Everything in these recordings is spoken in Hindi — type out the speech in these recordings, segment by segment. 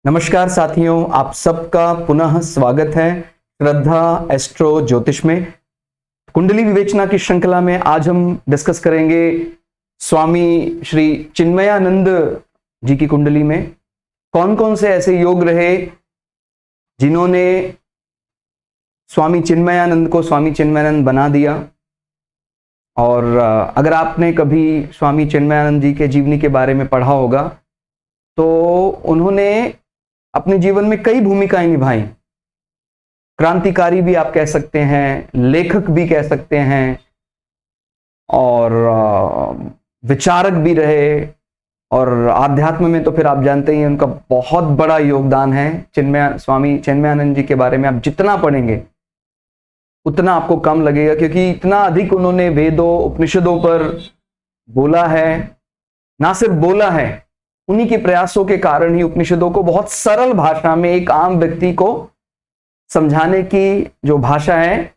नमस्कार साथियों, आप सबका पुनः स्वागत है श्रद्धा एस्ट्रो ज्योतिष में। कुंडली विवेचना की श्रृंखला में आज हम डिस्कस करेंगे स्वामी श्री चिन्मयानंद जी की कुंडली में कौन कौन से ऐसे योग रहे जिन्होंने स्वामी चिन्मयानंद को स्वामी चिन्मयानंद बना दिया। और अगर आपने कभी स्वामी चिन्मयानंद जी के जीवनी के बारे में पढ़ा होगा तो उन्होंने अपने जीवन में कई भूमिकाएं निभाई। क्रांतिकारी भी आप कह सकते हैं, लेखक भी कह सकते हैं, और विचारक भी रहे। और आध्यात्म में तो फिर आप जानते ही उनका बहुत बड़ा योगदान है। स्वामी चिन्मयानंद जी के बारे में आप जितना पढ़ेंगे उतना आपको कम लगेगा, क्योंकि इतना अधिक उन्होंने वेदों उपनिषदों पर बोला है। ना सिर्फ बोला है, उन्हीं के प्रयासों के कारण ही उपनिषदों को बहुत सरल भाषा में एक आम व्यक्ति को समझाने की जो भाषा है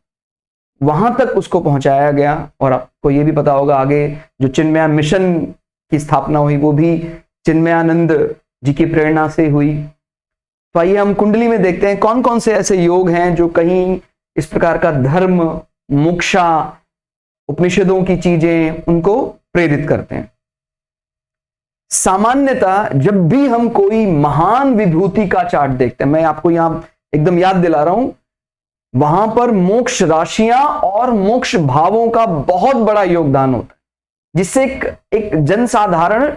वहां तक उसको पहुंचाया गया। और आपको ये भी पता होगा आगे जो चिन्मया मिशन की स्थापना हुई वो भी चिन्मयानंद जी की प्रेरणा से हुई। तो आइए हम कुंडली में देखते हैं कौन कौन से ऐसे योग हैं जो कहीं इस प्रकार का धर्म, मोक्षा, उपनिषदों की चीजें उनको प्रेरित करते हैं। सामान्यतः जब भी हम कोई महान विभूति का चार्ट देखते हैं, मैं आपको यहां एकदम याद दिला रहा हूं, वहां पर मोक्ष राशियां और मोक्ष भावों का बहुत बड़ा योगदान होता है, जिससे एक जनसाधारण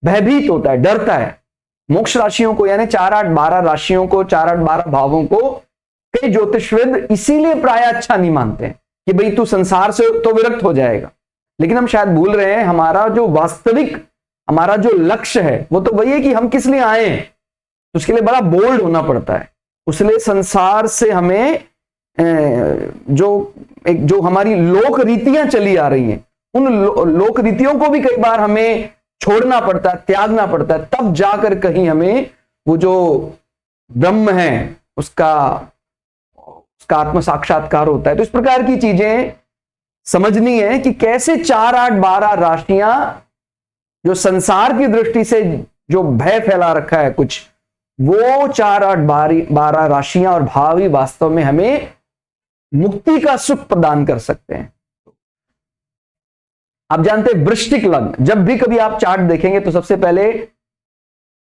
भयभीत होता है, डरता है। मोक्ष राशियों को यानी 4, 8, 12 राशियों को, 4, 8, 12 भावों को कई ज्योतिषविद इसीलिए प्राय अच्छा नहीं मानते हैं कि भाई तू संसार से तो विरक्त हो जाएगा। लेकिन हम शायद भूल रहे हैं हमारा जो वास्तविक, हमारा जो लक्ष्य है वो तो वही है कि हम किस लिए आए हैं। तो उसके लिए बड़ा बोल्ड होना पड़ता है। उसलिए संसार से हमें जो हमारी लोक रीतियां चली आ रही हैं, उन लोक रीतियों को भी कई बार हमें छोड़ना पड़ता है, त्यागना पड़ता है, तब जाकर कहीं हमें वो जो ब्रह्म है उसका आत्म साक्षात्कार होता है। तो इस प्रकार की चीजें समझनी है कि कैसे 4, 8, 12 राशियां जो संसार की दृष्टि से जो भय फैला रखा है कुछ, वो 4, 8, 12 राशियां और भाव ही वास्तव में हमें मुक्ति का सुख प्रदान कर सकते हैं। आप जानते हैं वृश्चिक लग्न, जब भी कभी आप चार्ट देखेंगे तो सबसे पहले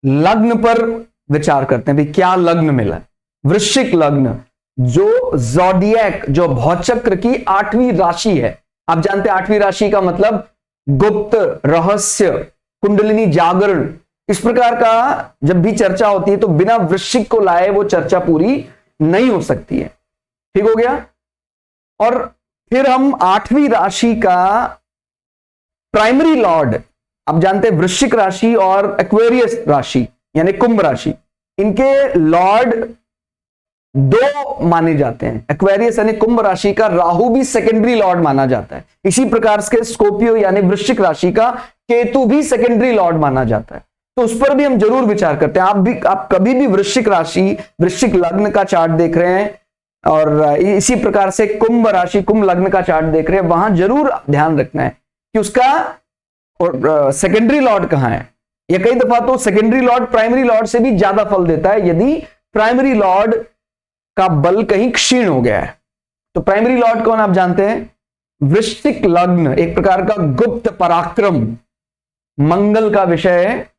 लग्न पर विचार करते हैं, भाई क्या लग्न मिला। वृश्चिक लग्न जो ज़ोडिएक, जो भौचक्र की 8वीं राशि है। आप जानते हैं 8वीं राशि का मतलब गुप्त, रहस्य, कुंडलिनी जागरण। इस प्रकार का जब भी चर्चा होती है तो बिना वृश्चिक को लाए वो चर्चा पूरी नहीं हो सकती है। ठीक हो गया। और फिर हम 8वीं राशि का प्राइमरी लॉर्ड, आप जानते हैं वृश्चिक राशि और एक्वेरियस राशि यानी कुंभ राशि, इनके लॉर्ड 2 माने जाते हैं। एक्वेरियस यानी कुंभ राशि का राहु भी सेकेंडरी लॉर्ड माना जाता है। इसी प्रकार से स्कॉर्पियो यानी वृश्चिक राशि का केतु भी सेकेंडरी लॉर्ड माना जाता है। तो उस पर भी हम जरूर विचार करते हैं। आप कभी भी वृश्चिक राशि, वृश्चिक लग्न का चार्ट देख रहे हैं और इसी प्रकार से कुंभ राशि, कुंभ लग्न का चार्ट देख रहे हैं, वहां जरूर ध्यान रखना है कि उसका सेकेंडरी लॉर्ड कहां है। या कई दफा तो सेकेंडरी लॉर्ड प्राइमरी लॉर्ड से भी ज्यादा फल देता है यदि प्राइमरी लॉर्ड का बल कहीं क्षीण हो गया है। तो प्राइमरी लॉर्ड कौन आप जानते हैं? वृश्चिक लग्न एक प्रकार का गुप्त पराक्रम, मंगल का विषय है।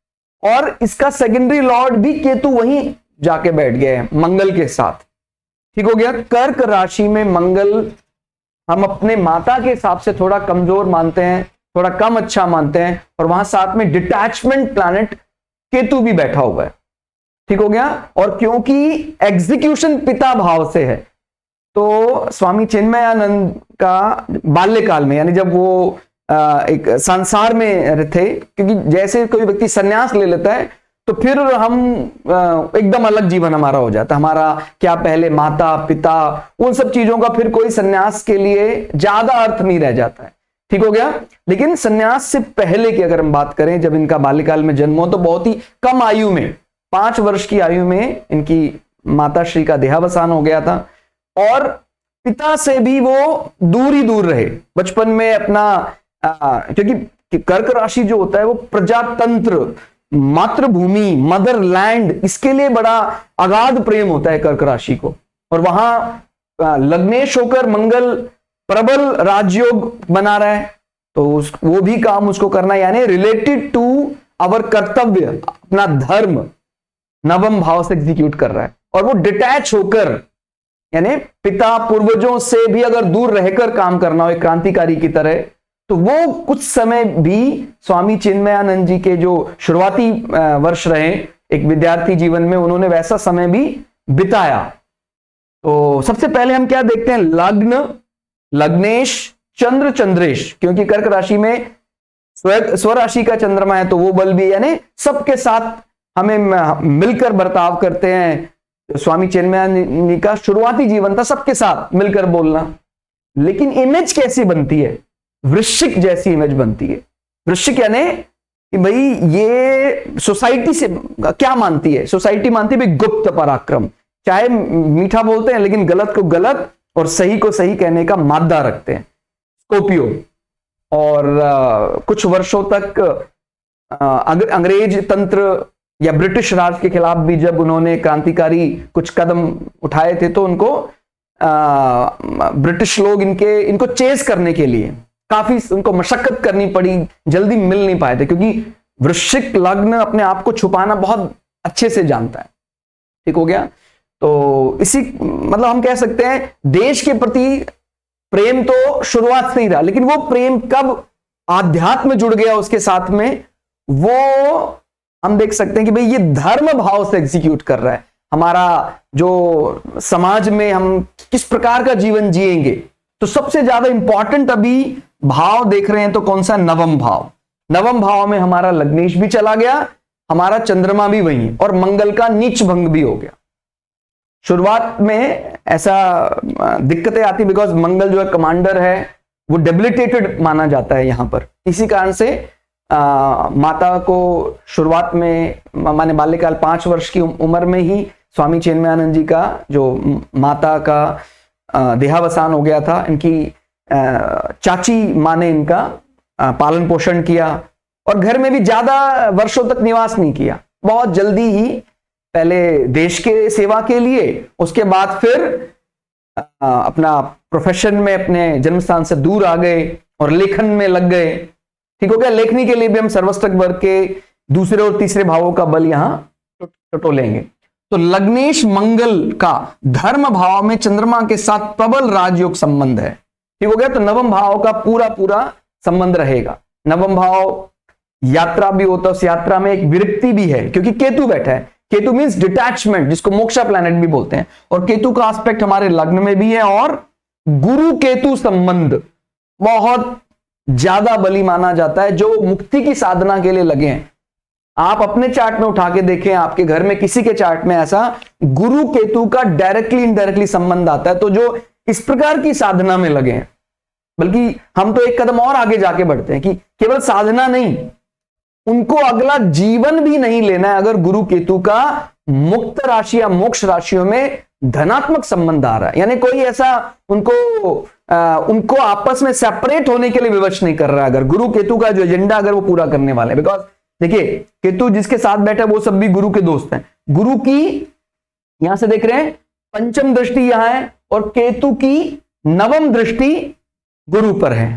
और इसका सेकेंडरी लॉर्ड भी केतु वहीं जाके बैठ गए हैं मंगल के साथ। ठीक हो गया। कर्क राशि में मंगल हम अपने माता के हिसाब से थोड़ा कमजोर मानते हैं, थोड़ा कम अच्छा मानते हैं, और वहां साथ में डिटैचमेंट प्लैनेट केतु भी बैठा हुआ है। ठीक हो गया। और क्योंकि एग्जीक्यूशन पिता भाव से है तो स्वामी चिन्मयानंद का बाल्यकाल में, यानी जब वो एक संसार में थे, क्योंकि जैसे कोई व्यक्ति संन्यास ले लेता है तो फिर हम एकदम अलग जीवन हमारा हो जाता है। हमारा क्या पहले माता पिता उन सब चीजों का फिर कोई संन्यास के लिए ज्यादा अर्थ नहीं रह जाता है। ठीक हो गया। लेकिन संन्यास से पहले की अगर हम बात करें, जब इनका बाल्यकाल में जन्म हो तो बहुत ही कम आयु में, 5 वर्ष की आयु में इनकी माता श्री का देहावसान हो गया था। और पिता से भी वो दूर ही दूर रहे बचपन में अपना, क्योंकि कर्क राशि जो होता है वो प्रजातंत्र मातृभूमि, मदरलैंड, इसके लिए बड़ा अगाध प्रेम होता है कर्क राशि को। और वहां लग्नेश होकर मंगल प्रबल राजयोग बना रहा है, तो वो भी काम उसको करना है, यानी रिलेटेड टू अवर कर्तव्य, अपना धर्म नवम भाव से एग्जीक्यूट कर रहा है। और वो डिटैच होकर, यानी पिता पूर्वजों से भी अगर दूर रहकर काम करना हो एक क्रांतिकारी की तरह, तो वो कुछ समय भी स्वामी चिन्मयानंद जी के जो शुरुआती वर्ष रहे एक विद्यार्थी जीवन में, उन्होंने वैसा समय भी बिताया। तो सबसे पहले हम क्या देखते हैं, लग्न, लग्नेश, चंद्र, चंद्रेश, क्योंकि कर्क राशि में स्वराशि का चंद्रमा है, तो वो बल भी, यानी सबके साथ हमें मिलकर बर्ताव करते हैं। स्वामी चिन्मयानंद जी का शुरुआती जीवन था सबके साथ मिलकर बोलना। लेकिन इमेज कैसी बनती है, वृश्चिक जैसी इमेज बनती है। वृश्चिक यानी कि भाई ये सोसाइटी से क्या मानती है, सोसाइटी मानती है भाई गुप्त पराक्रम, चाहे मीठा बोलते हैं लेकिन गलत को गलत और सही को सही कहने का मादा रखते हैं। स्कॉर्पियो, और कुछ वर्षों तक अंग्रेज तंत्र या ब्रिटिश राज के खिलाफ भी जब उन्होंने क्रांतिकारी कुछ कदम उठाए थे, तो उनको ब्रिटिश लोग इनको चेस करने के लिए काफी उनको मशक्कत करनी पड़ी, जल्दी मिल नहीं पाए थे, क्योंकि वृश्चिक लग्न अपने आप को छुपाना बहुत अच्छे से जानता है। ठीक हो गया। तो इसी मतलब हम कह सकते हैं देश के प्रति प्रेम तो शुरुआत से ही रहा, लेकिन वो प्रेम कब आध्यात्म जुड़ गया उसके साथ में, वो हम देख सकते हैं कि भाई ये धर्म भाव से एग्जीक्यूट कर रहा है। हमारा जो समाज में हम किस प्रकार का जीवन जिएंगे, तो सबसे ज्यादा इंपॉर्टेंट अभी भाव देख रहे हैं तो कौन सा, नवम भाव। नवम भाव में हमारा लग्नेश भी चला गया, हमारा चंद्रमा भी वही है, और मंगल का नीच भंग भी हो गया। शुरुआत में ऐसा दिक्कतें आती बिकॉज मंगल जो है कमांडर है, वो डेबिलिटेटेड माना जाता है यहां पर। इसी कारण से माता को शुरुआत में, माने बाल्यकाल 5 वर्ष की उम्र में ही स्वामी चिन्मयानंद जी का जो माता का देहावसान हो गया था, इनकी चाची माँ ने इनका पालन पोषण किया, और घर में भी ज्यादा वर्षों तक निवास नहीं किया। बहुत जल्दी ही पहले देश के सेवा के लिए, उसके बाद फिर अपना प्रोफेशन में अपने जन्म स्थान से दूर आ गए और लेखन में लग गए। ठीक हो गया। लेखनी के लिए भी हम सर्वस्तक वर्ग के दूसरे और तीसरे भावों का बल यहां टटोलेंगे। तो लग्नेश मंगल का धर्म भाव में चंद्रमा के साथ प्रबल राजयोग संबंध है। ठीक हो गया। तो नवम भाव का पूरा पूरा संबंध रहेगा। नवम भाव यात्रा भी होता है, उस यात्रा में एक विरक्ति भी है क्योंकि केतु बैठा है। केतु मींस डिटैचमेंट, जिसको मोक्षा प्लैनेट भी बोलते हैं, और केतु का एस्पेक्ट हमारे लग्न में भी है, और गुरु केतु संबंध बहुत ज्यादा बली माना जाता है। जो मुक्ति की साधना के लिए लगे हैं, आप अपने चार्ट में उठा के देखें, आपके घर में किसी के चार्ट में ऐसा गुरु केतु का डायरेक्टली इनडायरेक्टली संबंध आता है, तो जो इस प्रकार की साधना में लगे हैं, बल्कि हम तो एक कदम और आगे जाके बढ़ते हैं कि केवल साधना नहीं, उनको अगला जीवन भी नहीं लेना है अगर गुरु केतु का मुक्त राशि या मोक्ष राशियों में धनात्मक संबंध आ रहा है। यानी कोई ऐसा उनको आपस में सेपरेट होने के लिए विवश नहीं कर रहा है अगर गुरु केतु का जो एजेंडा अगर वो पूरा करने वाले। बिकॉज देखिए, केतु जिसके साथ बैठा है वो सब भी गुरु के दोस्त हैं। गुरु की यहां से देख रहे हैं पंचम दृष्टि यहां है, और केतु की नवम दृष्टि गुरु पर है।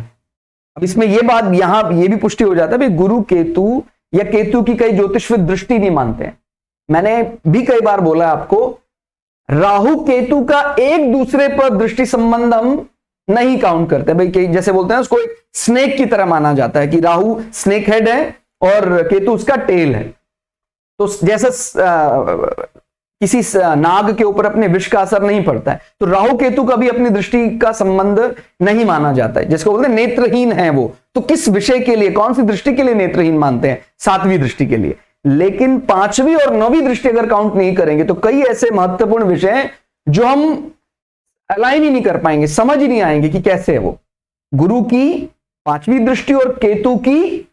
अब इसमें यह बात यहां ये भी पुष्टि हो जाता है भाई गुरु केतु या केतु की कई ज्योतिषविद दृष्टि नहीं मानते हैं। मैंने भी कई बार बोला आपको, राहु केतु का एक दूसरे पर दृष्टि संबंध हम नहीं काउंट करते भाई। जैसे बोलते हैं उसको एक स्नेक की तरह माना जाता है कि राहु स्नेक हेड है और केतु उसका टेल है। तो जैसे किसी नाग के ऊपर अपने विष का असर नहीं पड़ता है, तो राहु केतु का भी अपनी दृष्टि का संबंध नहीं माना जाता है, जिसको बोलते हैं नेत्रहीन है वो। तो किस विषय के लिए, कौन सी दृष्टि के लिए नेत्रहीन मानते हैं? 7वीं दृष्टि के लिए। लेकिन 5वीं और 9वीं दृष्टि अगर काउंट नहीं करेंगे तो कई ऐसे महत्वपूर्ण विषय हैं जो हम अलाइन ही नहीं कर पाएंगे, समझ ही नहीं आएंगे कि कैसे है वो। गुरु की 5वीं दृष्टि और केतु की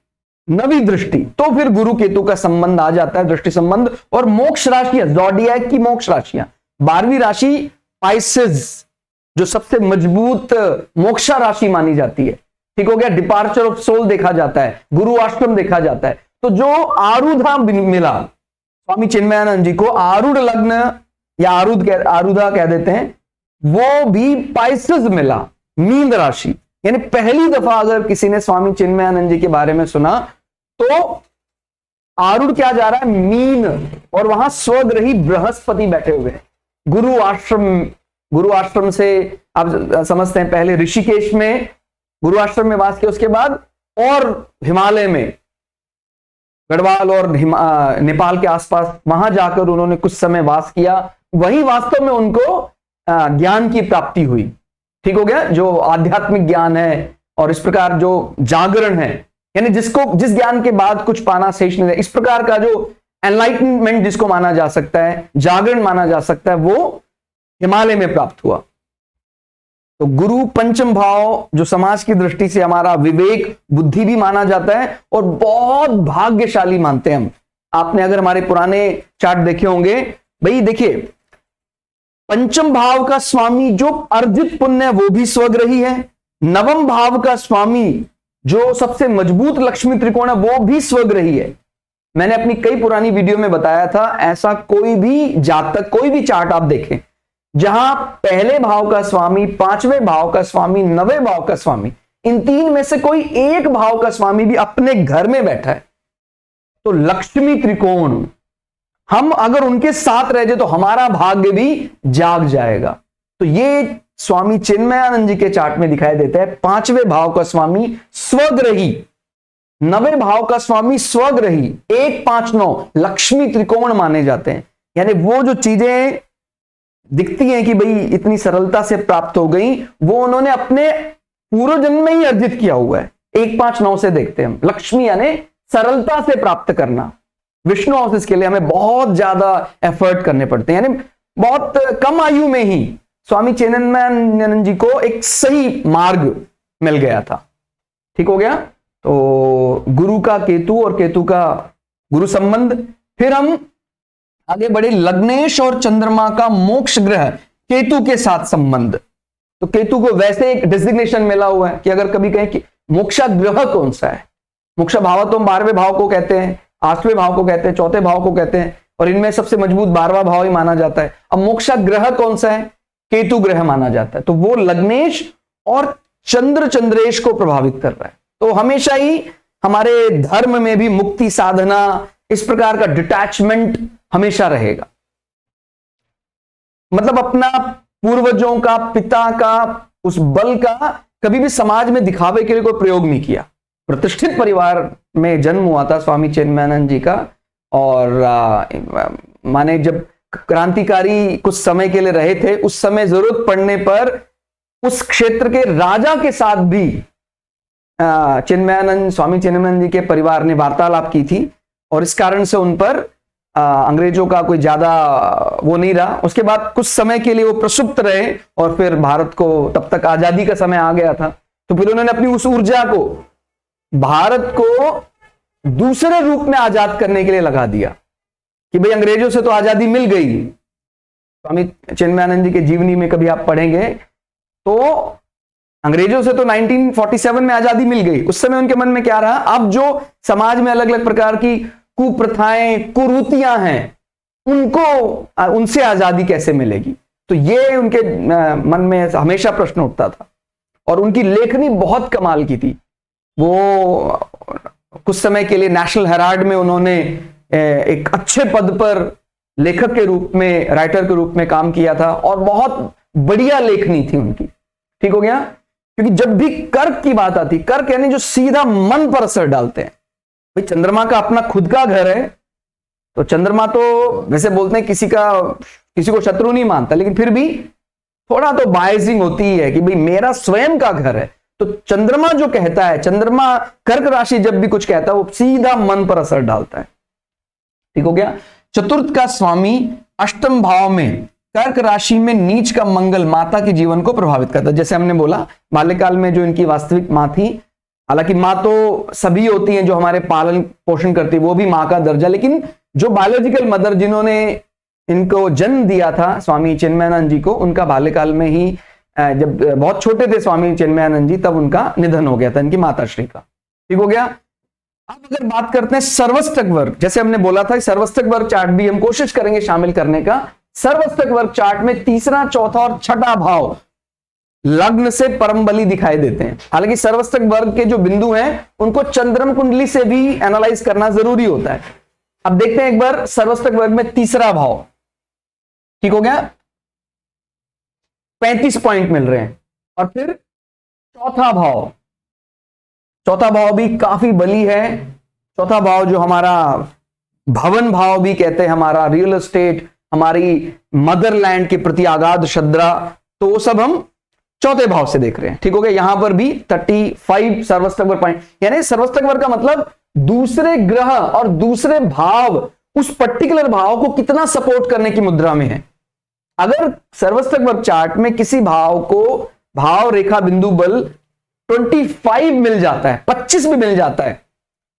9वीं दृष्टि, तो फिर गुरु केतु का संबंध आ जाता है, दृष्टि संबंध। और मोक्ष राशियां, ज़ोडिएक की मोक्ष राशियां, 12वीं राशि पाइसेस जो सबसे मजबूत मोक्षा राशि मानी जाती है। ठीक हो गया। डिपार्चर ऑफ सोल देखा जाता है, गुरु आश्रम देखा जाता है। तो जो आरुधा मिला स्वामी चिन्मयानंद जी को, आरूढ़ लग्न या आरुधा कह देते हैं, वो भी पाइसेस मिला, मीन राशि। यानी पहली दफा अगर किसी ने स्वामी चिन्मयानंद जी के बारे में सुना तो आरूढ़ क्या जा रहा है, मीन, और वहां स्वग्रही बृहस्पति बैठे हुए हैं। गुरु आश्रम से आप समझते हैं, पहले ऋषिकेश में गुरु आश्रम में वास किया, उसके बाद और हिमालय में गढ़वाल और नेपाल के आसपास वहां जाकर उन्होंने कुछ समय वास किया। वही वास्तव में उनको ज्ञान की प्राप्ति हुई। ठीक हो गया, जो आध्यात्मिक ज्ञान है और इस प्रकार जो जागरण है, यानी जिस ज्ञान के बाद कुछ पाना शेष नहीं है, इस प्रकार का जो एनलाइटनमेंट जिसको माना जा सकता है, जागरण माना जा सकता है, वो हिमालय में प्राप्त हुआ। तो गुरु पंचम भाव जो समाज की दृष्टि से हमारा विवेक बुद्धि भी माना जाता है और बहुत भाग्यशाली मानते हैं हम। आपने अगर हमारे पुराने चार्ट देखे होंगे, भाई देखिए, पंचम भाव का स्वामी जो अर्जित पुण्य है वो भी स्वग्रही है। नवम भाव का स्वामी जो सबसे मजबूत लक्ष्मी त्रिकोण है वो भी स्वग्रही है। मैंने अपनी कई पुरानी वीडियो में बताया था, ऐसा कोई भी जातक, कोई भी चार्ट आप देखें जहां पहले भाव का स्वामी, पांचवें भाव का स्वामी, नवें भाव का स्वामी, इन तीन में से कोई एक भाव का स्वामी भी अपने घर में बैठा है, तो लक्ष्मी त्रिकोण, हम अगर उनके साथ रह जाए तो हमारा भाग्य भी जाग जाएगा। तो ये स्वामी चिन्मयानंद जी के चार्ट में दिखाई देता है। पांचवें भाव का स्वामी स्वग्रही, नवें भाव का स्वामी स्वग्रही, 1, 5, 9 लक्ष्मी त्रिकोण माने जाते हैं। यानी वो जो चीजें दिखती हैं कि भाई इतनी सरलता से प्राप्त हो गई, वो उन्होंने अपने पूर्व जन्म में ही अर्जित किया हुआ है। 1, 5, 9 से देखते हैं हम। लक्ष्मी यानी सरलता से प्राप्त करना। विष्णु हाउस, इसके लिए हमें बहुत ज्यादा एफर्ट करने पड़ते हैं, यानी बहुत कम आयु में ही स्वामी चिन्मयानंद जी को एक सही मार्ग मिल गया था। ठीक हो गया। तो गुरु का केतु और केतु का गुरु संबंध। फिर हम आगे बढ़े, लग्नेश और चंद्रमा का मोक्ष ग्रह केतु के साथ संबंध। तो केतु को वैसे एक डिजिग्नेशन मिला हुआ है कि अगर कभी कहें कि मोक्षा ग्रह कौन सा है, मोक्षा भाव तो 12वें भाव को कहते हैं, 8वें भाव को कहते हैं, 4थे भाव को कहते हैं, और इनमें सबसे मजबूत 12वां भाव ही माना जाता है। अब मोक्षा ग्रह कौन सा है, केतु ग्रह माना जाता है। तो वो लग्नेश और चंद्रेश को प्रभावित कर रहा है। तो हमेशा ही हमारे धर्म में भी मुक्ति साधना, इस प्रकार का डिटैचमेंट हमेशा रहेगा। मतलब अपना पूर्वजों का, पिता का, उस बल का कभी भी समाज में दिखावे के लिए कोई प्रयोग नहीं किया। प्रतिष्ठित परिवार में जन्म हुआ था स्वामी चिन्मयानंद जी का, और माने जब क्रांतिकारी कुछ समय के लिए रहे थे, उस समय जरूरत पड़ने पर उस क्षेत्र के राजा के साथ भी स्वामी चिन्मयानंद जी के परिवार ने वार्तालाप की थी, और इस कारण से उन पर अंग्रेजों का कोई ज्यादा वो नहीं रहा। उसके बाद कुछ समय के लिए वो प्रसुप्त रहे, और फिर भारत को, तब तक आजादी का समय आ गया था, तो फिर उन्होंने अपनी उस ऊर्जा को भारत को दूसरे रूप में आजाद करने के लिए लगा दिया कि भाई अंग्रेजों से तो आजादी मिल गई। स्वामी चिन्मयानंद जी के जीवनी में कभी आप पढ़ेंगे तो अंग्रेजों से तो 1947 में आजादी मिल गई। उस समय उनके मन में क्या रहा, अब जो समाज में अलग अलग प्रकार की कुप्रथाएं, कुरीतियां हैं, उनसे आजादी कैसे मिलेगी। तो ये उनके मन में हमेशा प्रश्न उठता था। और उनकी लेखनी बहुत कमाल की थी। वो कुछ समय के लिए नेशनल हेराल्ड में उन्होंने एक अच्छे पद पर लेखक के रूप में, राइटर के रूप में काम किया था, और बहुत बढ़िया लेखनी थी उनकी। ठीक हो गया। क्योंकि जब भी कर्क की बात आती, कर्क यानी जो सीधा मन पर असर डालते हैं। भाई चंद्रमा का अपना खुद का घर है, तो चंद्रमा तो वैसे बोलते हैं किसी को शत्रु नहीं मानता, लेकिन फिर भी थोड़ा तो बायसिंग होती है कि भाई मेरा स्वयं का घर है। तो चंद्रमा जो कहता है, चंद्रमा कर्क राशि जब भी कुछ कहता है वो सीधा मन पर असर डालता है। ठीक हो गया। चतुर्थ का स्वामी अष्टम भाव में कर्क राशि में नीच का मंगल माता के जीवन को प्रभावित करता है। जैसे हमने बोला बाल्यकाल में जो इनकी वास्तविक मां थी, हालांकि मां तो सभी होती हैं जो हमारे पालन पोषण करती है, वो भी मां का दर्जा, लेकिन जो बायोलॉजिकल मदर जिन्होंने इनको जन्म दिया था स्वामी चिन्मयानंद जी को, उनका बाल्यकाल में ही, जब बहुत छोटे थे स्वामी चिन्मयानंद जी, तब उनका निधन हो गया था, इनकी माताश्री का। ठीक हो गया। अब अगर बात करते हैं सर्वस्तक वर्ग, जैसे हमने बोला था सर्वस्तक वर्ग चार्ट भी हम कोशिश करेंगे शामिल करने का। सर्वस्तक वर्ग चार्ट में तीसरा, चौथा और छठा भाव लग्न से परम बली दिखाई देते हैं। हालांकि सर्वस्तक वर्ग के जो बिंदु हैं उनको चंद्रम कुंडली से भी एनालाइज करना जरूरी होता है। अब देखते हैं एक बार सर्वस्तक वर्ग में तीसरा भाव, ठीक हो गया, 35 पॉइंट मिल रहे हैं। और फिर चौथा भाव भी काफी बली है। चौथा भाव जो हमारा भवन भाव भी कहते हैं, हमारा रियल एस्टेट, हमारी मदरलैंड के प्रति आगाध श्रद्धा, तो वो सब हम चौथे भाव से देख रहे हैं, ठीक हो गया। यहां पर भी 35 सर्वस्तक वर्ग पॉइंट, यानी सर्वस्तक वर्ग का मतलब दूसरे ग्रह और दूसरे भाव उस पर्टिकुलर भाव को कितना सपोर्ट करने की मुद्रा में है। अगर सर्वस्तक वर्ग चार्ट में किसी भाव को भाव रेखा बिंदु बल 25 मिल जाता है, 25 भी मिल जाता है,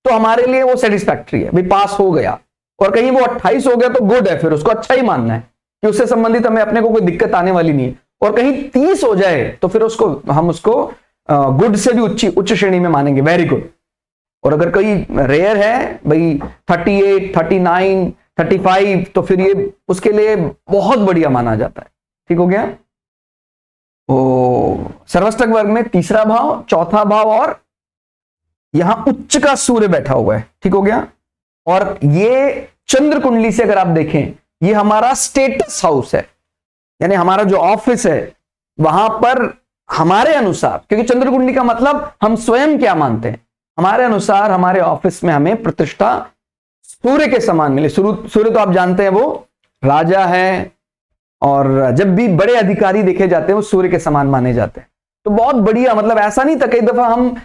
तो हमारे लिए वो सेटिस्फैक्ट्री है, भाई पास हो गया। और कहीं वो 28 हो गया तो गुड है, फिर उसको अच्छा ही मानना है कि उससे संबंधित हमें अपने को कोई दिक्कत आने वाली नहीं है। और कहीं 30 हो जाए तो फिर हम उसको गुड से भी उच्च श्रेणी में मानेंगे, वेरी गुड। और अगर कोई रेयर है भाई 38, 39, 35, तो फिर ये उसके लिए बहुत बढ़िया माना जाता है, ठीक हो गया। सर्वस्तक वर्ग में तीसरा भाव, चौथा भाव और यहां उच्च का सूर्य बैठा हुआ है, ठीक हो गया। और ये चंद्र कुंडली से अगर आप देखें, ये हमारा स्टेटस हाउस है, यानी हमारा जो ऑफिस है वहां पर हमारे अनुसार, क्योंकि चंद्र कुंडली का मतलब हम स्वयं क्या मानते हैं, हमारे अनुसार हमारे ऑफिस में हमें प्रतिष्ठा सूर्य के समान मिले। सूर्य तो आप जानते हैं वो राजा है, और जब भी बड़े अधिकारी देखे जाते हैं वो सूर्य के समान माने जाते हैं। तो बहुत बढ़िया, मतलब ऐसा नहीं था, कई दफा हम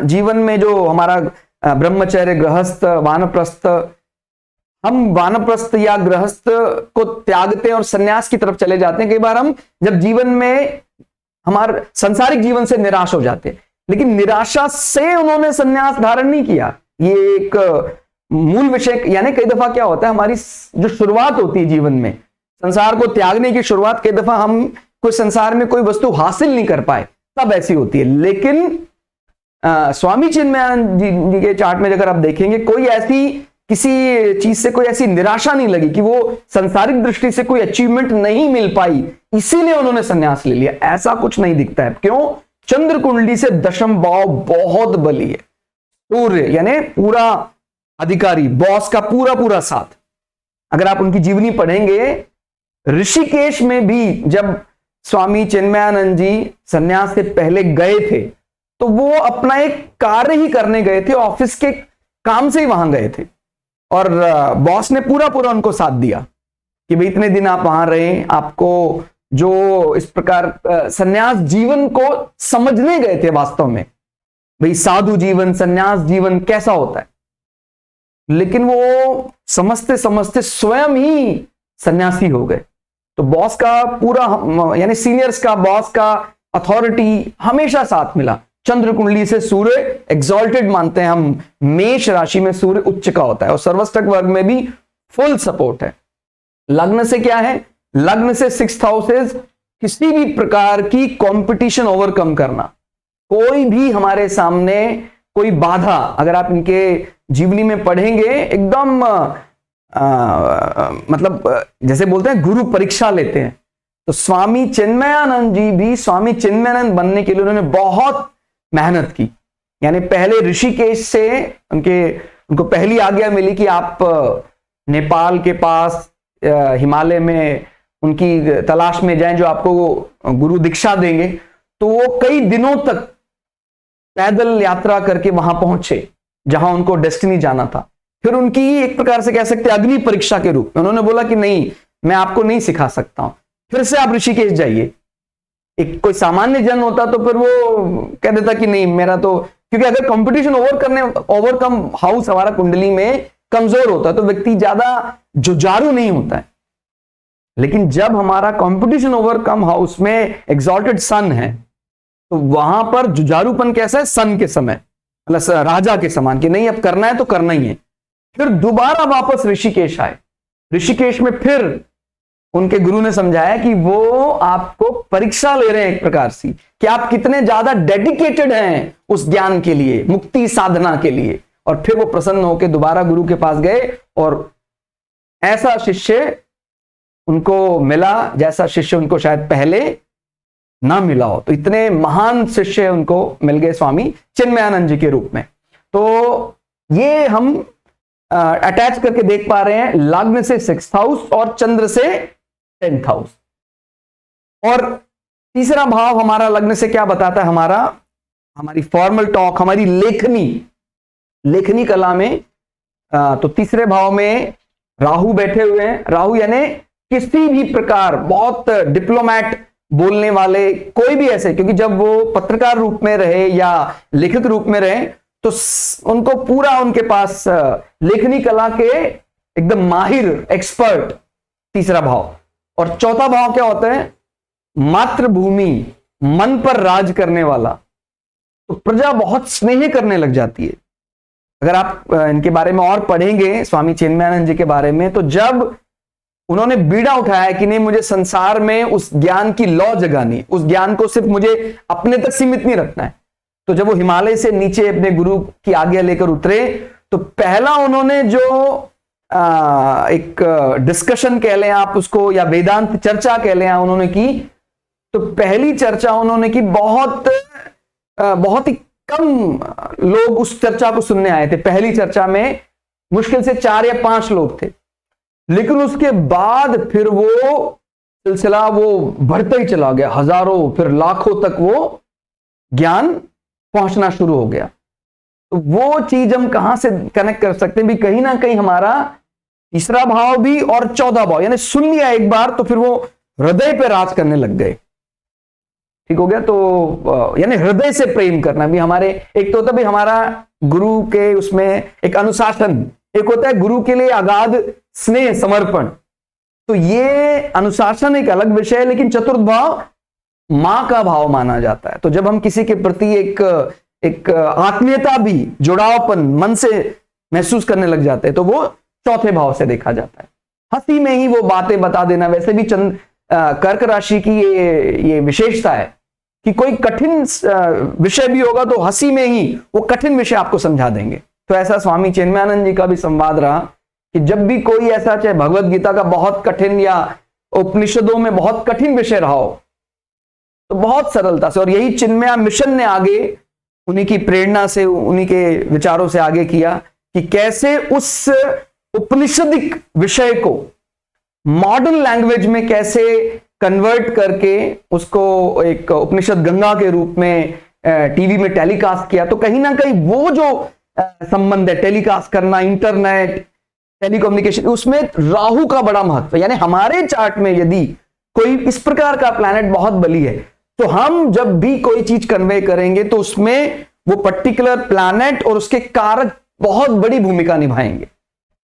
जीवन में जो हमारा ब्रह्मचर्य, गृहस्थ, वानप्रस्थ, हम वानप्रस्थ या गृहस्थ को त्यागते हैं और सन्यास की तरफ चले जाते हैं। कई बार हम जब जीवन में हमारे सांसारिक जीवन से निराश हो जाते हैं, लेकिन निराशा से उन्होंने सन्यास धारण नहीं किया। ये एक मूल विषय, यानी कई दफा क्या होता है, हमारी जो शुरुआत होती है जीवन में, संसार को त्यागने की शुरुआत, कई दफा हम कोई संसार में कोई वस्तु हासिल नहीं कर पाए, तब ऐसी होती है। लेकिन स्वामी चिन्मयानंद जी के चार्ट में अगर आप देखेंगे, कोई ऐसी किसी चीज से कोई ऐसी निराशा नहीं लगी कि वो सांसारिक दृष्टि से कोई अचीवमेंट नहीं मिल पाई, इसीलिए उन्होंने संन्यास ले लिया, ऐसा कुछ नहीं दिखता है। क्यों? चंद्र कुंडली से दशम भाव बहुत बली है। सूर्य यानी पूरा अधिकारी, बॉस का पूरा साथ। अगर आप उनकी जीवनी पढ़ेंगे, ऋषिकेश में भी जब स्वामी चिन्मयानंद जी संन्यास से पहले गए थे, तो वो अपना एक कार्य ही करने गए थे, ऑफिस के काम से ही वहां गए थे, और बॉस ने पूरा उनको साथ दिया कि भाई इतने दिन आप वहां रहे, आपको जो इस प्रकार संन्यास जीवन को समझने गए थे, वास्तव में भाई साधु जीवन, संन्यास जीवन कैसा होता है, लेकिन वो समझते समझते स्वयं ही सन्यासी हो गए। तो बॉस का पूरा, यानी सीनियर्स का, बॉस का अथॉरिटी हमेशा साथ मिला। चंद्र कुंडली से सूर्य एक्सॉल्टेड मानते हैं हम, मेष राशि में सूर्य उच्च का होता है, और सर्वस्तक वर्ग में भी फुल सपोर्ट है। लग्न से क्या है? लग्न से 6th हाउसेस, किसी भी प्रकार की कंपटीशन ओवरकम करना, कोई भी हमारे सामने कोई बाधा, अगर आप इनके जीवनी में पढ़ेंगे, एकदम मतलब जैसे बोलते हैं गुरु परीक्षा लेते हैं, तो स्वामी चिन्मयानंद जी भी स्वामी चिन्मयानंद बनने के लिए उन्होंने बहुत मेहनत की। यानी पहले ऋषिकेश से उनको पहली आज्ञा मिली कि आप नेपाल के पास हिमालय में उनकी तलाश में जाएं जो आपको गुरु दीक्षा देंगे। तो वो कई दिनों तक पैदल यात्रा करके वहां पहुंचे जहां उनको डेस्टिनी जाना था। फिर उनकी एक प्रकार से कह सकते हैं अग्नि परीक्षा के रूप में उन्होंने बोला कि नहीं, मैं आपको नहीं सिखा सकता हूं, फिर से आप ऋषिकेश जाइए। एक कोई सामान्य जन होता तो फिर वो कह देता कि नहीं, मेरा तो, क्योंकि अगर कंपटीशन ओवरकम हाउस हमारा कुंडली में कमजोर होता है तो व्यक्ति ज्यादा जुझारू नहीं होता है। लेकिन जब हमारा कंपटीशन ओवरकम हाउस में एक्सॉल्टेड सन है, तो वहां पर जुझारूपन कैसा है? सन के समय, मतलब राजा के समान, कि नहीं अब करना है तो करना ही है। फिर दोबारा वापस ऋषिकेश आए। ऋषिकेश में फिर उनके गुरु ने समझाया कि वो आपको परीक्षा ले रहे हैं एक प्रकार से, कि आप कितने ज्यादा डेडिकेटेड हैं उस ज्ञान के लिए, मुक्ति साधना के लिए। और फिर वो प्रसन्न होकर दोबारा गुरु के पास गए और ऐसा शिष्य उनको मिला जैसा शिष्य उनको शायद पहले ना मिला हो। तो इतने महान शिष्य उनको मिल गए स्वामी चिन्मयानंद जी के रूप में। तो ये हम अटैच करके देख पा रहे हैं, लग्न से 6th हाउस और चंद्र से 10th हाउस। और तीसरा भाव हमारा लग्न से क्या बताता है, हमारी फॉर्मल टॉक, हमारी लेखनी कला में। तो तीसरे भाव में राहु बैठे हुए हैं। राहु यानी किसी भी प्रकार बहुत डिप्लोमैट बोलने वाले, कोई भी ऐसे, क्योंकि जब वो पत्रकार रूप में रहे या लेखक रूप में रहे तो उनको पूरा, उनके पास लेखनी कला के एकदम माहिर, एक्सपर्ट, तीसरा भाव। और चौथा भाव क्या होता है, मातृभूमि, मन पर राज करने वाला। तो प्रजा बहुत स्नेह करने लग जाती है। अगर आप इनके बारे में और पढ़ेंगे, स्वामी चिन्मयानंद जी के बारे में, तो जब उन्होंने बीड़ा उठाया कि नहीं, मुझे संसार में उस ज्ञान की लौ जगानी, उस ज्ञान को सिर्फ मुझे अपने तक सीमित नहीं रखना है, तो जब वो हिमालय से नीचे अपने गुरु की आज्ञा लेकर उतरे, तो पहला उन्होंने जो एक डिस्कशन कह लें आप उसको, या वेदांत चर्चा कह लें उन्होंने की, तो पहली चर्चा उन्होंने की, बहुत ही कम लोग उस चर्चा को सुनने आए थे। पहली चर्चा में मुश्किल से 4 या 5 लोग थे, लेकिन उसके बाद फिर वो सिलसिला वो बढ़ता ही चला गया, हजारों फिर लाखों तक वो ज्ञान पहुंचना शुरू हो गया। तो वो चीज हम कहां से कनेक्ट कर सकते हैं भी, कहीं ना कहीं हमारा तीसरा भाव भी और 14 भाव, यानी सुन लिया एक बार तो फिर वो हृदय पे राज करने लग गए। ठीक हो गया। तो यानी हृदय से प्रेम करना भी हमारे, एक तो होता भी हमारा गुरु के उसमें एक अनुशासन, एक होता है गुरु के लिए अगाध स्नेह, समर्पण। तो ये अनुशासन एक अलग विषय है, लेकिन चतुर्थ भाव मां का भाव माना जाता है। तो जब हम किसी के प्रति एक आत्मीयता भी, जुड़ावपन मन से महसूस करने लग जाते हैं, तो वो चौथे भाव से देखा जाता है। हंसी में ही वो बातें बता देना, वैसे भी कर्क राशि की ये विशेषता है कि कोई कठिन विषय भी होगा तो हंसी में ही वो कठिन विषय आपको समझा देंगे। तो ऐसा स्वामी चिन्मयानंद जी का भी संवाद रहा कि जब भी कोई ऐसा, चाहे भगवत गीता का बहुत कठिन या उपनिषदों में बहुत कठिन विषय रहा हो, तो बहुत सरलता से, और यही चिन्मया मिशन ने आगे उन्हीं की प्रेरणा से, उन्हीं के विचारों से आगे किया कि कैसे उस उपनिषदिक विषय को मॉडर्न लैंग्वेज में कैसे कन्वर्ट करके उसको एक उपनिषद गंगा के रूप में टीवी में टेलीकास्ट किया। तो कहीं ना कहीं वो जो संबंध है, टेलीकास्ट करना, इंटरनेट, टेलीकम्युनिकेशन, उसमें राहु का बड़ा महत्व है। यानी हमारे चार्ट में यदि कोई इस प्रकार का प्लैनेट बहुत बली है, तो हम जब भी कोई चीज कन्वे करेंगे तो उसमें वो पर्टिकुलर प्लैनेट और उसके कारक बहुत बड़ी भूमिका निभाएंगे।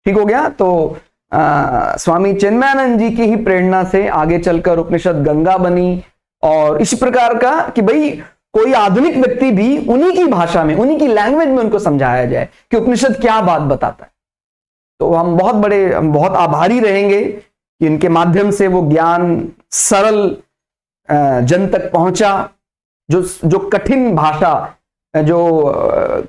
ठीक हो गया। तो स्वामी चिन्मयानंद जी की ही प्रेरणा से आगे चलकर उपनिषद गंगा बनी, और इसी प्रकार का कि भाई कोई आधुनिक व्यक्ति भी उन्हीं की भाषा में, उन्हीं की लैंग्वेज में उनको समझाया जाए कि उपनिषद क्या बात बताता है। तो हम बहुत आभारी रहेंगे कि इनके माध्यम से वो ज्ञान सरल जन तक पहुंचा। जो कठिन भाषा, जो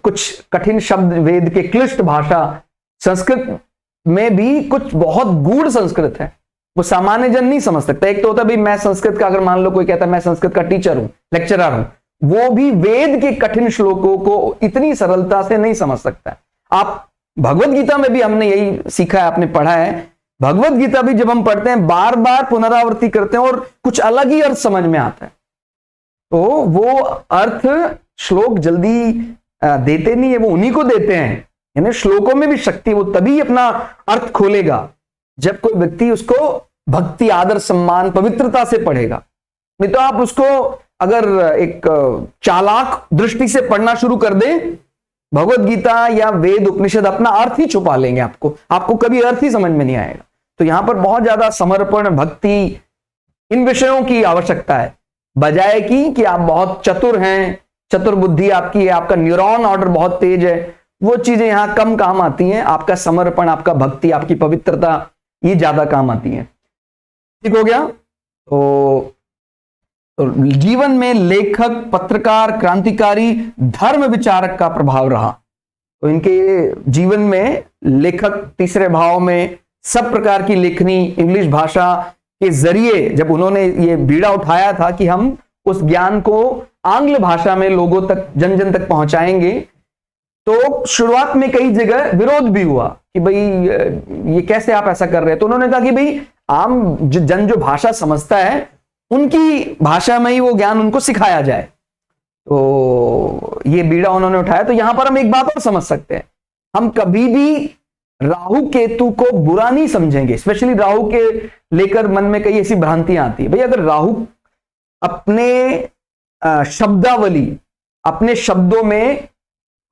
कुछ कठिन शब्द, वेद के क्लिष्ट भाषा, संस्कृत में भी कुछ बहुत गूढ़ संस्कृत है, वो सामान्य जन नहीं समझ सकता। एक तो होता भी मैं संस्कृत का, अगर मान लो कोई कहता है मैं संस्कृत का टीचर हूं, लेक्चरर हूं, वो भी वेद के कठिन श्लोकों को इतनी सरलता से नहीं समझ सकता। आप भगवत गीता में भी हमने यही सीखा है, आपने पढ़ा है, भगवत गीता भी जब हम पढ़ते हैं बार बार पुनरावृत्ति करते हैं और कुछ अलग ही अर्थ समझ में आता है। तो वो अर्थ श्लोक जल्दी देते नहीं है, वो उन्हीं को देते हैं। यानी श्लोकों में भी शक्ति, वो तभी अपना अर्थ खोलेगा जब कोई व्यक्ति उसको भक्ति, आदर, सम्मान, पवित्रता से पढ़ेगा। नहीं तो आप उसको अगर एक चालाक दृष्टि से पढ़ना शुरू कर दें, भगवत गीता या वेद उपनिषद अपना अर्थ ही छुपा लेंगे, आपको कभी अर्थ ही समझ में नहीं आएगा। तो यहां पर बहुत ज्यादा समर्पण, भक्ति, इन विषयों की आवश्यकता है, बजाय कि आप बहुत चतुर हैं, चतुर बुद्धि आपकी है, आपका न्यूरॉन ऑर्डर बहुत तेज है, वो चीजें यहां कम काम आती हैं। आपका समर्पण, आपका भक्ति, आपकी पवित्रता, ये ज्यादा काम आती है। ठीक हो गया। तो जीवन में लेखक, पत्रकार, क्रांतिकारी, धर्म विचारक का प्रभाव रहा। तो इनके जीवन में लेखक तीसरे भाव में, सब प्रकार की लेखनी, इंग्लिश भाषा के जरिए जब उन्होंने ये बीड़ा उठाया था कि हम उस ज्ञान को आंग्ल भाषा में लोगों तक, जन जन तक पहुंचाएंगे, तो शुरुआत में कई जगह विरोध भी हुआ कि भाई ये कैसे आप ऐसा कर रहे हैं। तो उन्होंने कहा कि भाई आम जन जो भाषा समझता है उनकी भाषा में ही वो ज्ञान उनको सिखाया जाए। तो ये बीड़ा उन्होंने उठाया। तो यहां पर हम एक बात और समझ सकते हैं, हम कभी भी राहु केतु को बुरा नहीं समझेंगे। स्पेशली राहु के लेकर मन में कई ऐसी भ्रांतियां आती है। भाई अगर राहु अपने शब्दावली, अपने शब्दों में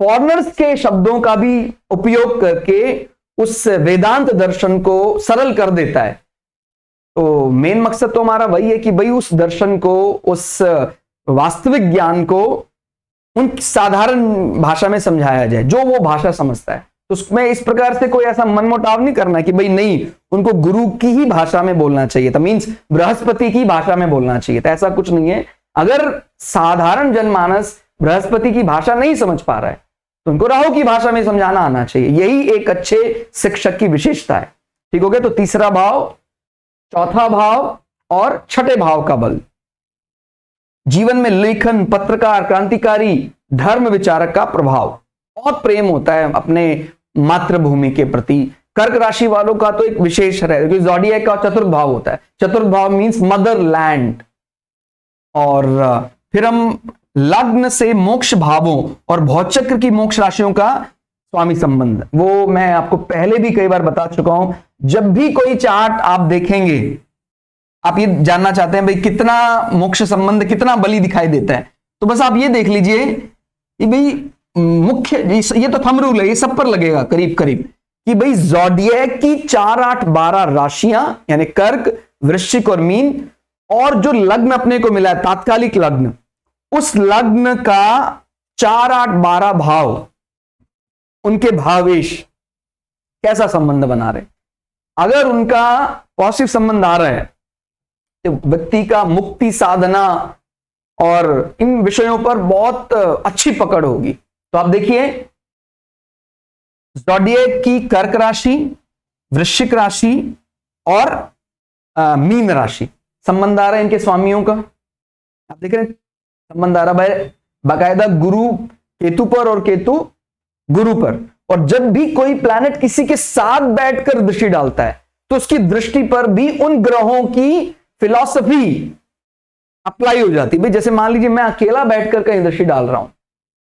फॉरनर्स के शब्दों का भी उपयोग करके उस वेदांत दर्शन को सरल कर देता है, तो मेन मकसद तो हमारा वही है कि भाई उस दर्शन को, उस वास्तविक ज्ञान को उन साधारण भाषा में समझाया जाए जो वो भाषा समझता है। तो उसमें इस प्रकार से कोई ऐसा मनमुटाव नहीं करना कि भाई नहीं, उनको गुरु की ही भाषा में बोलना चाहिए था, मीन्स बृहस्पति की भाषा में बोलना चाहिए था, ऐसा कुछ नहीं है। अगर साधारण जनमानस बृहस्पति की भाषा नहीं समझ पा रहा है तो उनको राहु की भाषा में समझाना आना चाहिए। यही एक अच्छे शिक्षक की विशेषता है। ठीक हो गया। तो तीसरा भाव, चौथा भाव और छठे भाव का बल, जीवन में लेखन, पत्रकार, क्रांतिकारी, धर्म विचारक का प्रभाव। बहुत प्रेम होता है अपने मातृभूमि के प्रति। कर्क राशि वालों का तो एक विशेष है क्योंकि ज़ोडिएक का चतुर्थ भाव होता है। चतुर्थ भाव मींस मदरलैंड। और फिर हम लग्न से मोक्ष भावों और भौचक्र की मोक्ष राशियों का स्वामी संबंध, वो मैं आपको पहले भी कई बार बता चुका हूं। जब भी कोई चार्ट आप देखेंगे, आप ये जानना चाहते हैं भाई कितना मोक्ष संबंध, कितना बली दिखाई देता है, तो बस आप ये देख लीजिए कि भाई मुख्य, ये तो थंब रूल है, ये सब पर लगेगा करीब करीब, कि भाई ज़ोडिएक की 4, 8, 12 राशियां यानी कर्क, वृश्चिक और मीन, और जो लग्न अपने को मिला है तात्कालिक लग्न, उस लग्न का 4, 8, 12 भाव, उनके भावेश कैसा संबंध बना रहे। अगर उनका पॉजिटिव संबंध आ रहा है तो व्यक्ति का मुक्ति साधना और इन विषयों पर बहुत अच्छी पकड़ होगी। तो आप देखिए ज़ोडिएक की कर्क राशि, वृश्चिक राशि और मीन राशि, संबंध आ रहा है इनके स्वामियों का। आप देख रहे हैं संबंध आ रहा है बाकायदा गुरु केतु पर और केतु गुरु पर। और जब भी कोई प्लैनेट किसी के साथ बैठकर दृष्टि डालता है तो उसकी दृष्टि पर भी उन ग्रहों की फिलॉसफी अप्लाई हो जाती है। जैसे मान लीजिए मैं अकेला बैठकर कहीं दृष्टि डाल रहा हूं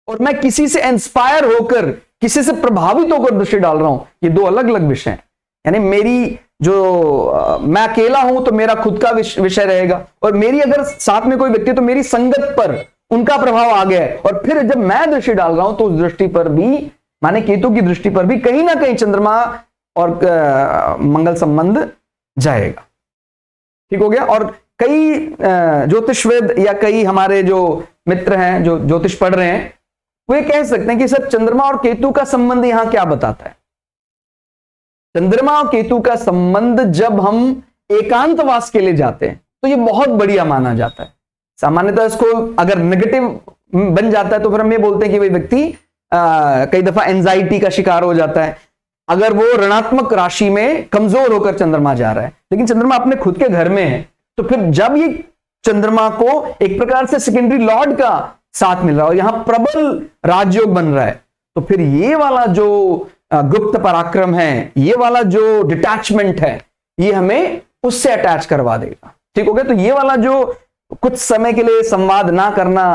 और मैं किसी से इंस्पायर होकर, किसी से प्रभावित होकर दृष्टि डाल रहा हूं, ये दो अलग अलग विषय हैं। यानी मेरी जो मैं अकेला हूं तो मेरा खुद का विषय रहेगा, और मेरी अगर साथ में कोई व्यक्ति तो मेरी संगत पर उनका प्रभाव आ गया है। और फिर जब मैं दृष्टि डाल रहा हूं तो उस दृष्टि पर भी, माने केतु की दृष्टि पर भी कहीं ना कहीं चंद्रमा और मंगल संबंध जाएगा। ठीक हो गया। और कई ज्योतिषवेद या कई हमारे जो मित्र हैं जो ज्योतिष पढ़ रहे हैं, वे कह सकते हैं कि सर चंद्रमा और केतु का संबंध यहां क्या बताता है। चंद्रमा और केतु का संबंध जब हम एकांतवास के लिए जाते हैं तो ये बहुत बढ़िया माना जाता है। सामान्यतः इसको अगर नेगेटिव बन जाता है तो फिर हम ये बोलते हैं कि भाई व्यक्ति कई दफा एंजाइटी का शिकार हो जाता है अगर वो ऋणात्मक राशि में कमजोर होकर चंद्रमा जा रहा है। लेकिन चंद्रमा अपने खुद के घर में है, तो फिर जब ये चंद्रमा को एक प्रकार से सेकेंडरी लॉर्ड का साथ मिल रहा है और यहां प्रबल राजयोग बन रहा है, तो फिर ये वाला जो गुप्त पराक्रम है, ये वाला जो डिटैचमेंट है, ये हमें उससे अटैच करवा देगा। ठीक हो गया। तो ये वाला जो कुछ समय के लिए संवाद ना करना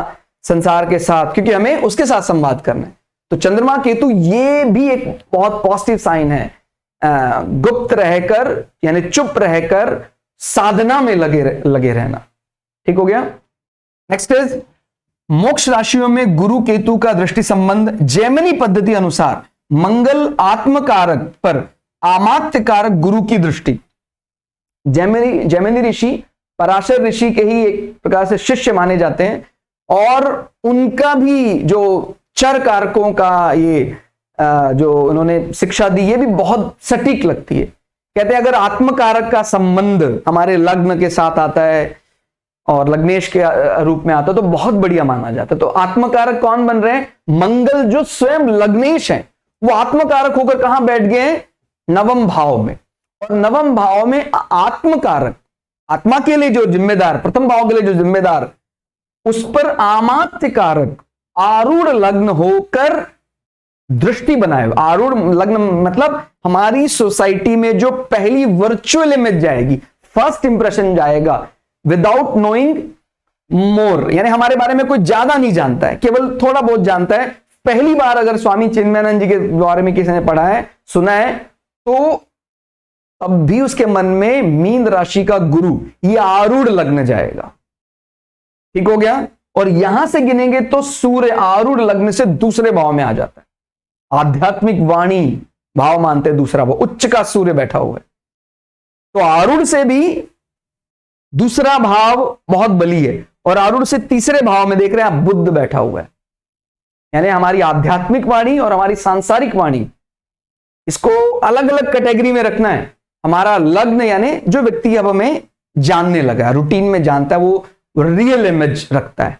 संसार के साथ, क्योंकि हमें उसके साथ संवाद करना है, तो चंद्रमा केतु ये भी एक बहुत पॉजिटिव साइन है। गुप्त रहकर यानी चुप रहकर साधना में लगे रहना। ठीक हो गया। नेक्स्ट इज मोक्ष राशियों में गुरु केतु का दृष्टि संबंध जैमिनी पद्धति अनुसार मंगल आत्मकारक पर आमात्य कारक गुरु की दृष्टि। जैमिनी ऋषि पराशर ऋषि के ही एक प्रकार से शिष्य माने जाते हैं, और उनका भी जो चर कारकों का ये जो उन्होंने शिक्षा दी, ये भी बहुत सटीक लगती है कहते हैं अगर आत्मकारक का संबंध हमारे लग्न के साथ आता है और लग्नेश के रूप में आता है तो बहुत बढ़िया माना जाता है। तो आत्मकारक कौन बन रहे हैं? मंगल जो स्वयं लग्नेश है वो आत्मकारक होकर कहां बैठ गए हैं? नवम भाव में। और नवम भाव में आत्मकारक, आत्मा के लिए जो जिम्मेदार, प्रथम भाव के लिए जो जिम्मेदार, उस पर आमात्य कारक आरूढ़ लग्न होकर दृष्टि बनाए। आरूढ़ लग्न मतलब हमारी सोसाइटी में जो पहली वर्चुअल इमेज जाएगी, फर्स्ट इंप्रेशन जाएगा, विदाउट नोइंग मोर, यानी हमारे बारे में कोई ज्यादा नहीं जानता है, केवल थोड़ा बहुत जानता है। पहली बार अगर स्वामी चिन्मयानंद जी के बारे में किसी ने पढ़ा है, सुना है, तो तब भी उसके मन में मीन राशि का गुरु, ये आरूढ़ लग्न जाएगा। ठीक हो गया। और यहां से गिनेंगे तो सूर्य आरूढ़ लग्न से दूसरे भाव में आ जाता है। आध्यात्मिक वाणी भाव मानते हैं दूसरा भाव, उच्च का सूर्य बैठा हुआ है। तो आरूढ़ से भी दूसरा भाव बहुत बली है। और आरूढ़ से तीसरे भाव में देख रहे हैं आप, बुध बैठा हुआ है। यानी हमारी आध्यात्मिक वाणी और हमारी सांसारिक वाणी, इसको अलग अलग कैटेगरी में रखना है। हमारा लग्न यानी जो व्यक्ति अब हमें जानने लगा, रूटीन में जानता है, वो रियल इमेज रखता है।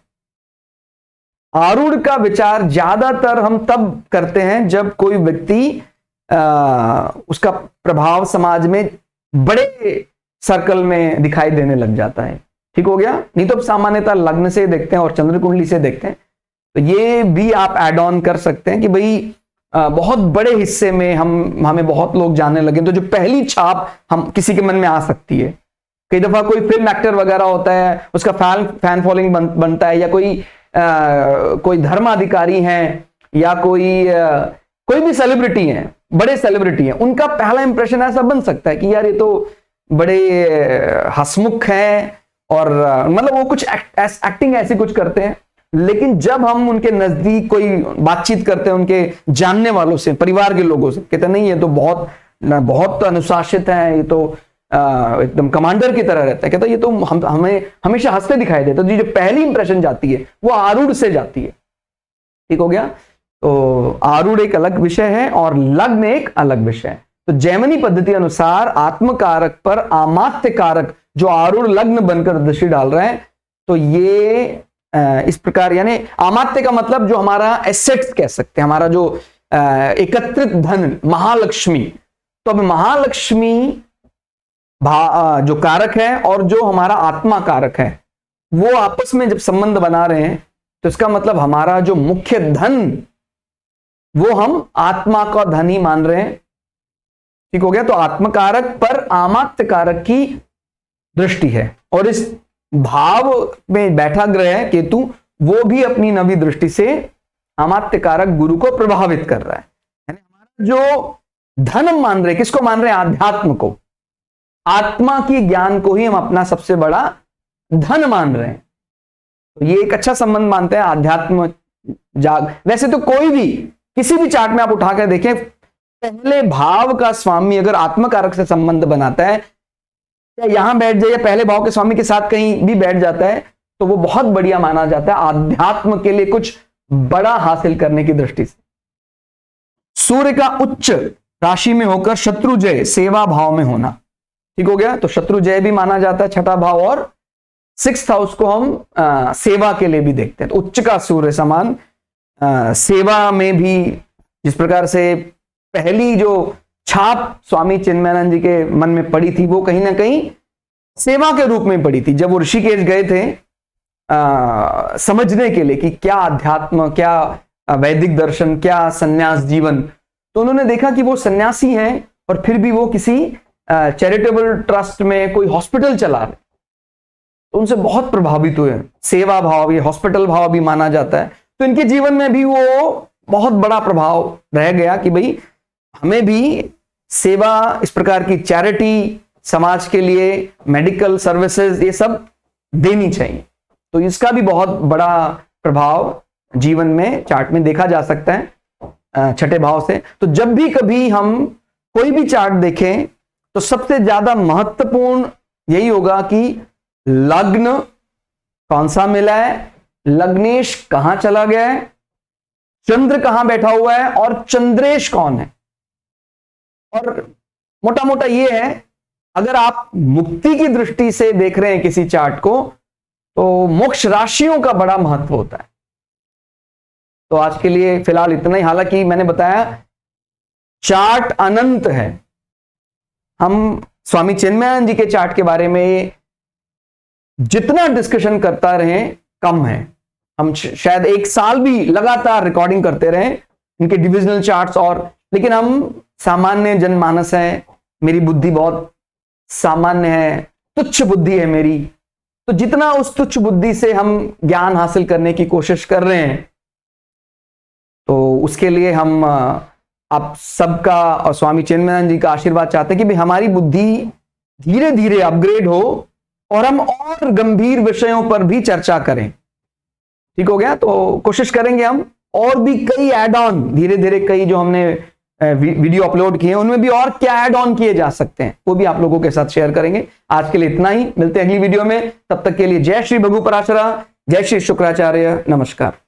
आरूढ़ का विचार ज्यादातर हम तब करते हैं जब कोई व्यक्ति उसका प्रभाव समाज में बड़े सर्कल में दिखाई देने लग जाता है। ठीक हो गया। नहीं तो सामान्यतः लग्न से देखते हैं और चंद्र कुंडली से देखते हैं। तो ये भी आप एड ऑन कर सकते हैं कि भाई बहुत बड़े हिस्से में हमें बहुत लोग जानने लगे, तो जो पहली छाप हम किसी के मन में आ सकती है। कई दफा कोई फिल्म एक्टर वगैरह होता है, उसका फैन फॉलोइंग बनता है, या कोई धर्माधिकारी हैं, या कोई भी सेलिब्रिटी हैं, बड़े सेलिब्रिटी हैं, उनका पहला इंप्रेशन ऐसा बन सकता है कि यार ये तो बड़े हंसमुख हैं, और मतलब वो कुछ एक्टिंग ऐसी कुछ करते हैं। लेकिन जब हम उनके नजदीक कोई बातचीत करते हैं उनके जानने वालों से, परिवार के लोगों से, कहते नहीं ये तो बहुत अनुशासित है, ये तो एकदम कमांडर की तरह रहता है, कहता ये तो हमें हमेशा हंसते दिखाई देता है। तो जो पहली इंप्रेशन जाती है वो आरूढ़ से जाती है। ठीक हो गया। तो आरूढ़ एक अलग विषय है और लग्न एक अलग विषय है। तो जैमिनी पद्धति अनुसार आत्मकारक पर आमात्य कारक जो आरूढ़ लग्न बनकर दृष्टि डाल रहा है, तो ये इस प्रकार, यानी आमात्य का मतलब जो हमारा एसेट्स कह सकते हैं, हमारा जो एकत्रित धन, महालक्ष्मी। तो अब महालक्ष्मी जो कारक है और जो हमारा आत्मा कारक है, वो आपस में जब संबंध बना रहे हैं, तो इसका मतलब हमारा जो मुख्य धन, वो हम आत्मा का धन ही मान रहे हैं। ठीक हो गया। तो आत्मकारक पर आमात्य कारक की दृष्टि है, और इस भाव में बैठा ग्रह है केतु, वो भी अपनी नवी दृष्टि से अमात्य कारक गुरु को प्रभावित कर रहा है। यानी हमारा जो धन हम मान रहे हैं, किसको मान रहे हैं? अध्यात्म को, आत्मा की ज्ञान को ही हम अपना सबसे बड़ा धन मान रहे हैं। तो ये एक अच्छा संबंध मानते हैं आध्यात्म जाग। वैसे तो कोई भी किसी भी चार्ट में आप उठाकर देखें, पहले भाव का स्वामी अगर आत्मकारक से संबंध बनाता है, या यहां बैठ जाए या पहले भाव के स्वामी के साथ कहीं भी बैठ जाता है, तो वो बहुत बढ़िया माना जाता है आध्यात्म के लिए कुछ बड़ा हासिल करने की दृष्टि से। सूर्य का उच्च राशि में होकर शत्रुजय सेवा भाव में होना। ठीक हो गया। तो शत्रुजय भी माना जाता है छठा भाव, और 6th हाउस को हम सेवा के लिए भी देखते हैं। तो उच्च का सूर्य समान सेवा में भी, जिस प्रकार से पहली जो छाप स्वामी चिन्मयानंद जी के मन में पड़ी थी, वो कहीं ना कहीं सेवा के रूप में पड़ी थी। जब वो ऋषिकेश गए थे समझने के लिए कि क्या अध्यात्म, क्या वैदिक दर्शन, क्या सन्यास जीवन, तो उन्होंने देखा कि वो सन्यासी हैं और फिर भी वो किसी चैरिटेबल ट्रस्ट में कोई हॉस्पिटल चला रहे, तो उनसे बहुत प्रभावित हुए। सेवा भाव, ये हॉस्पिटल भाव भी माना जाता है। तो इनके जीवन में भी वो बहुत बड़ा प्रभाव रह गया कि भाई हमें भी सेवा, इस प्रकार की चैरिटी, समाज के लिए मेडिकल सर्विसेज, ये सब देनी चाहिए। तो इसका भी बहुत बड़ा प्रभाव जीवन में चार्ट में देखा जा सकता है छठे भाव से। तो जब भी कभी हम कोई भी चार्ट देखें, तो सबसे ज्यादा महत्वपूर्ण यही होगा कि लग्न कौन सा मिला है, लग्नेश कहां चला गया है, चंद्र कहां बैठा हुआ है, और चंद्रेश कौन है। और मोटा मोटा ये है, अगर आप मुक्ति की दृष्टि से देख रहे हैं किसी चार्ट को, तो मोक्ष राशियों का बड़ा महत्व होता है। तो आज के लिए फिलहाल इतना ही। हालांकि मैंने बताया चार्ट अनंत है, हम स्वामी चिन्मयानंद जी के चार्ट के बारे में जितना डिस्कशन करता रहे कम है। हम शायद 1 साल भी लगातार रिकॉर्डिंग करते रहे इनके डिविजनल चार्ट्स, और लेकिन हम सामान्य जनमानस हैं, मेरी बुद्धि बहुत सामान्य है, तुच्छ बुद्धि है मेरी। तो जितना उस तुच्छ बुद्धि से हम ज्ञान हासिल करने की कोशिश कर रहे हैं, तो उसके लिए हम आप सबका और स्वामी चिन्मयानंद जी का आशीर्वाद चाहते हैं कि भाई हमारी बुद्धि धीरे धीरे अपग्रेड हो और हम और गंभीर विषयों पर भी चर्चा करें। ठीक हो गया? तो कोशिश करेंगे हम और भी कई ऐड ऑन, धीरे धीरे कई जो हमने वीडियो अपलोड किए हैं उनमें भी और क्या ऐड ऑन किए जा सकते हैं वो भी आप लोगों के साथ शेयर करेंगे। आज के लिए इतना ही, मिलते हैं अगली वीडियो में। तब तक के लिए जय श्री भगु पराशरा, जय श्री शुक्राचार्य, नमस्कार।